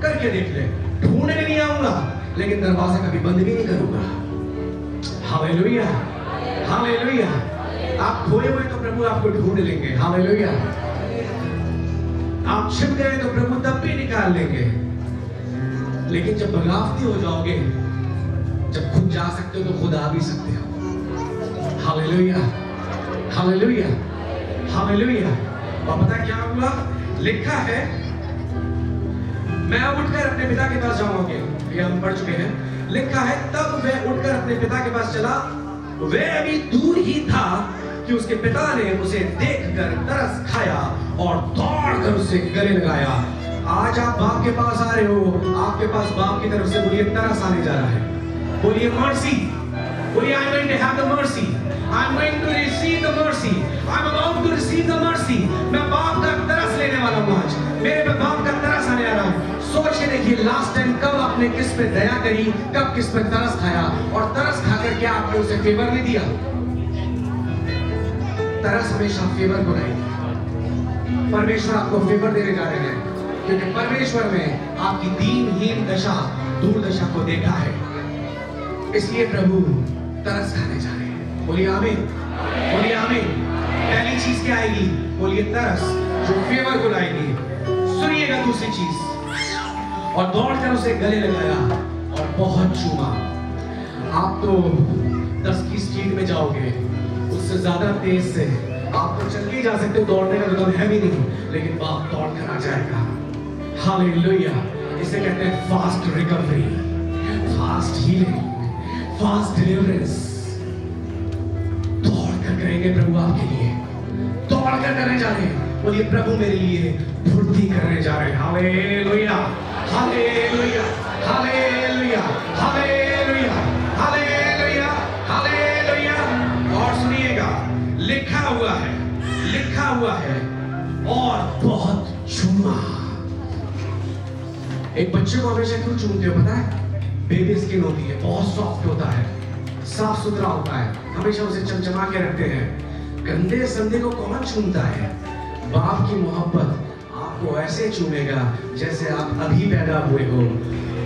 [SPEAKER 1] करके देख ले। ढूंढने नहीं आऊंगा, लेकिन दरवाजा कभी बंद भी नहीं करूंगा। Hallelujah, hallelujah. आप खोए हुए तो प्रभु आपको ढूंढ लेंगे। हालेलुया। आप छिप गए तो प्रभु तब भी निकाल लेंगे। लेकिन जब बगावती हो जाओगे, जब खुद जा सकते हो तो खुद आ भी सकते हो। Hallelujah, hallelujah, hallelujah. और पता क्या हुआ? लिखा है, मैं उठकर अपने पिता के पास जाऊंगा। ये हम पढ़ चुके हैं। लिखा है, तब वह उठकर अपने पिता के पास चला। वह अभी दूर ही था कि उसके पिता ने उसे देखकर तरस खाया और दौड़कर उसे गले लगाया। आज आप बाप के पास आ रहे हो, आपके पास बाप की तरफ से बोलिए तरस आने जा रहा है। बोलिए मर्सी, बोलिए I am going to have the mercy, I am going to receive the mercy, I am about to receive the mercy. मैं बाप का तरस लेने वाला हूं। आज मेरे पे बाप का तरस आने आ रहा है। सोच के देखिए, लास्ट टाइम कब आपने किस पे दया करी, कब किस पे तरस खाया, और तरस खाकर क्या आपने उसे फेवर नहीं दिया? तरस हमेशा फेवर को नहीं। परमेश्वर आपको फेवर देने जा रहे हैं, क्योंकि परमेश्वर में आपकी दीनहीन दशा, दुर्दशा को देखा है। इसलिए प्रभु तरस खाने जा रहे हैं। बोलिए आमीन, बोलिए आमीन। पहली चीज क्या आएगी? बोलिए तरस, जो फेवर को लाएगी। सुनिएगा दूसरी चीज, और दौड़कर उसे गले लगाया और बहुत चूमा। आप तो 10 की स्पीड में जाओगे, उससे ज्यादा तेज से आप तो चल के जा सकते हो, दौड़ने का तो है भी नहीं, लेकिन बाप दौड़ कर आ जाएगा। हालेलुया। इसे कहते हैं fast recovery, fast healing, fast deliverance. दौड़ कर करेंगे प्रभु आपके लिए, दौड़ कर करने जा रहे हैं। बोलिए, प्रभु मेरे लिए फुर्ती करने जा रहे हैं। Hallelujah, hallelujah, hallelujah, hallelujah, hallelujah, hallelujah. और सुनिएगा, लिखा हुआ है, लिखा हुआ है, और बहुत चूमा। एक बच्चे को हमेशा क्यों चूमते हो पता है? बेबी स्किन होती है, बहुत सॉफ्ट होता है, साफ सुथरा होता है, हमेशा उसे चमचमा के रखते हैं। गंदे संदे को कौन चूमता है? बाप की मोहब्बत आपको ऐसे चूमेगा जैसे आप अभी पैदा हुए हो।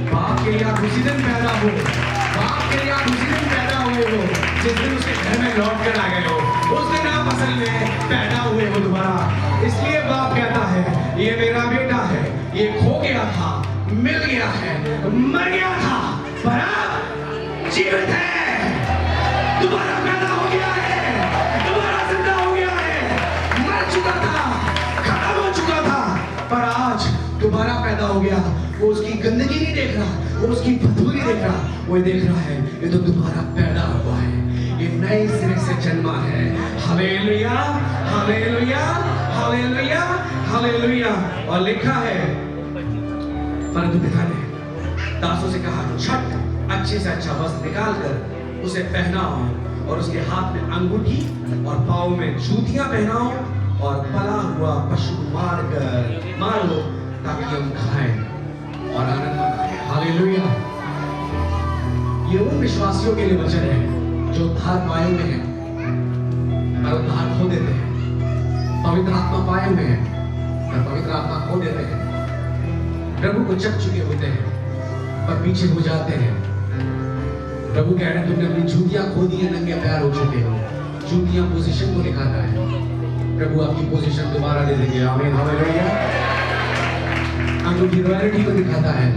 [SPEAKER 1] बाप के लिए आप उसी दिन पैदा हो, बाप के लिए आप उसी दिन पैदा हुए हो जिस दिन उसके घर में लौट कर आ गए हो। उस दिन आप असल में पैदा हुए हो दोबारा। इसलिए बाप कहता है, ये मेरा बेटा है, ये खो गया था, मिल गया है, मर गया था, पर अब जीवित है, दोबारा पैदा हो गया है, दोबारा जिंदा हो गया है। मर चुका था, खत्म हो चुका था, पर आज दोबारा पैदा हो गया। वो उसकी गंदगी नहीं देख रहा, वो उसकी बदबू नहीं देख रहा, वो देख रहा है ये तो दोबारा पैदा हुआ है, ये नए सिरे से जन्मा है। Hallelujah, hallelujah, hallelujah, hallelujah. और लिखा है, परंतु पिता ने दासों से कहा, छठ अच्छे से अच्छा वस्त्र निकाल कर उसे पहनाओ और उसके हाथ में अंगूठी और पाँव में जूतियां पहनाओ और पला हुआ पशु मारो ताकि हम खाएं और आनंद मनाएं। हालेलुया। ये उन विश्वासियों के लिए वचन है जो उद्धार पाए हुए हैं और उद्धार खो देते हैं, पवित्र आत्मा पाए हुए हैं और पवित्र आत्मा खो देते हैं, प्रभु को चख चुके होते हैं पर पीछे हो जाते हैं। प्रभु कह रहे हैं, तुमने अपनी जूतियां खो दी है, नंगे पैर हो चुके हो। जूतियां पोजीशन को दिखाता है, प्रभु आपकी पोजीशन दोबारा दे देंगे। आमीन, हालेलुया। अंगूठी रॉयल्टी को दिखाता है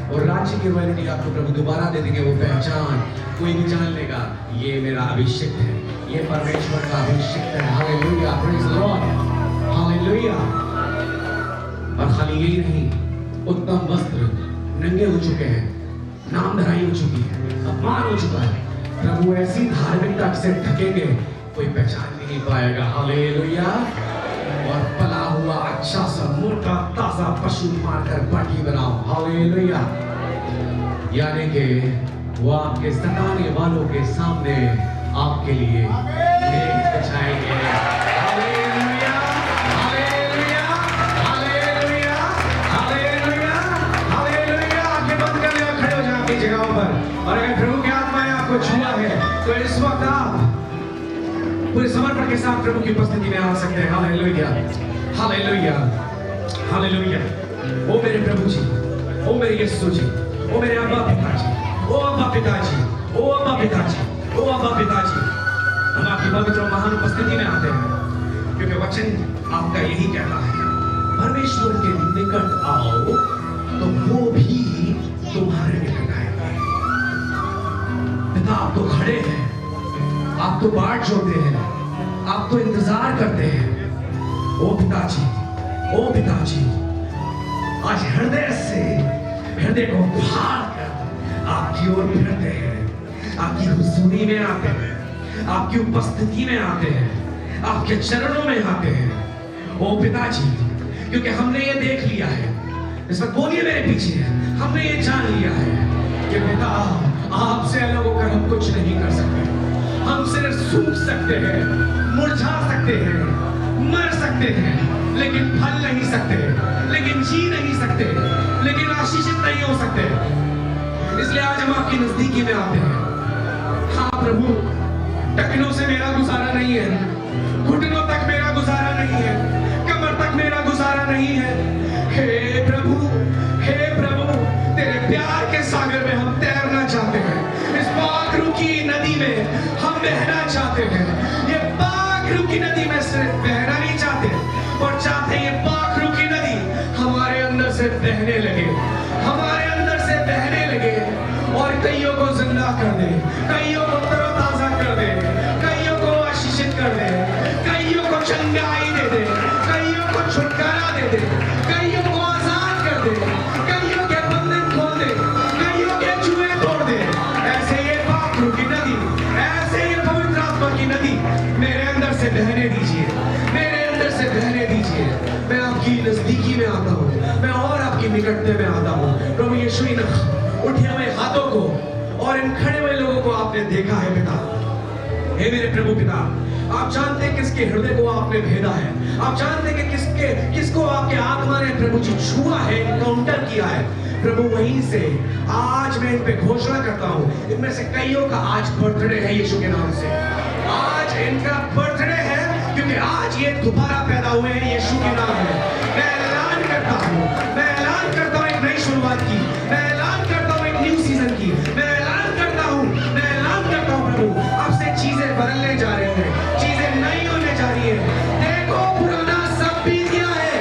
[SPEAKER 1] और राज्य की रॉयल्टी आपको प्रभु दोबारा दे देंगे। वो पहचान कोई भी जान लेगा, ये मेरा अभिषेक है, ये परमेश्वर का अभिषेक है। Hallelujah, praise the Lord, hallelujah. और खाली यही नहीं, उत्तम वस्त्र नंगे हो चुके हैं, नामधराई हो चुकी है, अपमान हो चुका है। प्रभु ऐसी धार्मिकता से ढकेंगे कोई पहचान नहीं पाएगा। हालेलुया। और पला हुआ अच्छा सा मोटा ताजा पशु मारकर पार्टी बनाओ। हालेलुया। यानी कि वो आपके सताने वालों के सामने आपके लिए मेज बिछाएंगे। Hallelujah, hallelujah, hallelujah, hallelujah, hallelujah. आंखें बंद कर ले और खड़े हो जाओ अपनी जगहों पर। और अगर प्रभु की आत्मा ने आपको छुआ है तो इस वक्त आप पूरे समर्पण के साथ प्रभु की उपस्थिति में आ सकते हैं। Hallelujah, hallelujah, hallelujah. ओ मेरे प्रभु जी, ओ मेरे यीशु जी, ओ मेरे अब्बा पिताजी, ओ अब्बा पिताजी, ओ अब्बा पिताजी, ओ अब्बा पिताजी, हम आपकी पवित्र और महान उपस्थिति में आते हैं क्योंकि वचन आपका यही कहता है, परमेश्वर के निकट आओ तो वो भी तुम्हारे निकट आएंगे। पिता आप तो खड़े हैं, आप तो बाट जोड़ते हैं, आप तो इंतजार करते हैं। ओ पिताजी, ओ पिताजी, आज हृदय को फाड़ कर आपकी ओर फिरते हैं, आपकी हुजूरी में आते हैं, आपकी उपस्थिति में आते हैं, आपके चरणों में आते हैं। ओ पिताजी, क्योंकि हमने ये देख लिया है, इस वक्त बोलिए मेरे पीछे, हमने ये जान लिया है कि पिता आपसे अलग होकर हम कुछ नहीं कर सकते। हम सिर्फ सूख सकते हैं, मुरझा सकते हैं, मर सकते हैं, लेकिन फल नहीं सकते, लेकिन जी नहीं सकते, लेकिन आशीषित नहीं हो सकते। इसलिए आज हम आपकी नजदीकी में आते हैं। हाँ प्रभु, टखनों से मेरा गुजारा नहीं है, घुटनों तक मेरा गुजारा नहीं है, कमर तक मेरा गुजारा नहीं है। हे प्रभु, हे प्रभु, तेरे प्यार के सागर में हम तैरना चाहते हैं। इस पाखरू की नदी में हम बहना चाहते हैं। ये पाखरू की नदी में सिर्फ बहना नहीं चाहते, और चाहते ये पाखरू की नदी हमारे अंदर से बहने लगे, हमारे अंदर से बहने लगे, और कईयों को जिंदा कर दे, कईयों को तरोताजा कर दे, कईयों को आशीषित कर दे, कईयों को चंगाई दे दे, कईयों को छुटकारा दे दे, कईयों को आजाद कर दे, कईयों के बंधन खोल दे, कईयों के जुए तोड़ दे। ऐसे ये पाखरू की नदी, ऐसे ये पवित्र आत्मा की नदी मेरे अंदर से बहने दीजिए, मेरे अंदर से बहने दीजिए। मैं आपकी नजदीकी में आता हूँ, मैं और आपकी निकटता में आता हूँ। प्रभु यीशु ही उठे हुए हाथों को और इन खड़े हुए लोगों को आपने देखा है पिता। हे मेरे प्रभु पिता, आप जानते हैं किसके हृदय को आपने भेदा है, आप जानते हैं कि किसको आपके आत्मा ने प्रभु जी छुआ है, एनकाउंटर किया है। प्रभु वहीं से आज मैं इन पे घोषणा करता हूँ, इनमें से कईयों का आज बर्थडे है यीशु के नाम से। आज इनका बर्थडे है क्योंकि आज ये दोबारा पैदा हुए हैं यीशु के नाम में। मैं ऐलान करता हूँ, मैं ऐलान करता हूँ एक नई शुरुआत की, मैं ऐलान करता हूँ एक न्यू सीजन की, मैं ऐलान करता हूँ, मैं ऐलान करता हूँ प्रभु, अब से चीजें बदलने जा रही हैं, चीजें नई होने जा रही हैं। देखो पुराना सब बीत गया है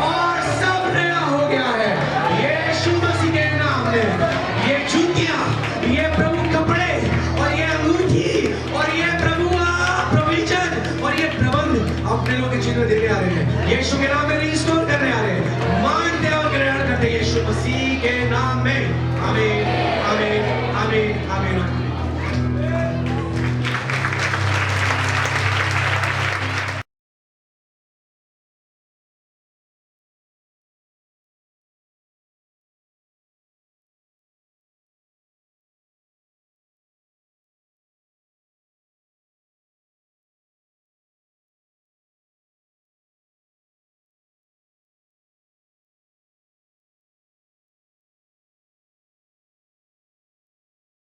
[SPEAKER 1] और सब नया हो गया है यीशु मसीह के नाम में। ये जूतियां, ये प्रभु कपड़े और ये अंगूठी और ये प्रभु प्रोविजन और ये प्रबंध अपने लोग के जीवन में देने आ रहे हैं, यीशु के नाम में रिस्टोर करने आ रहे हैं। मानते और ग्रहण करते यीशु मसीह के नाम में। आमीन, आमीन, आमीन, आमीन।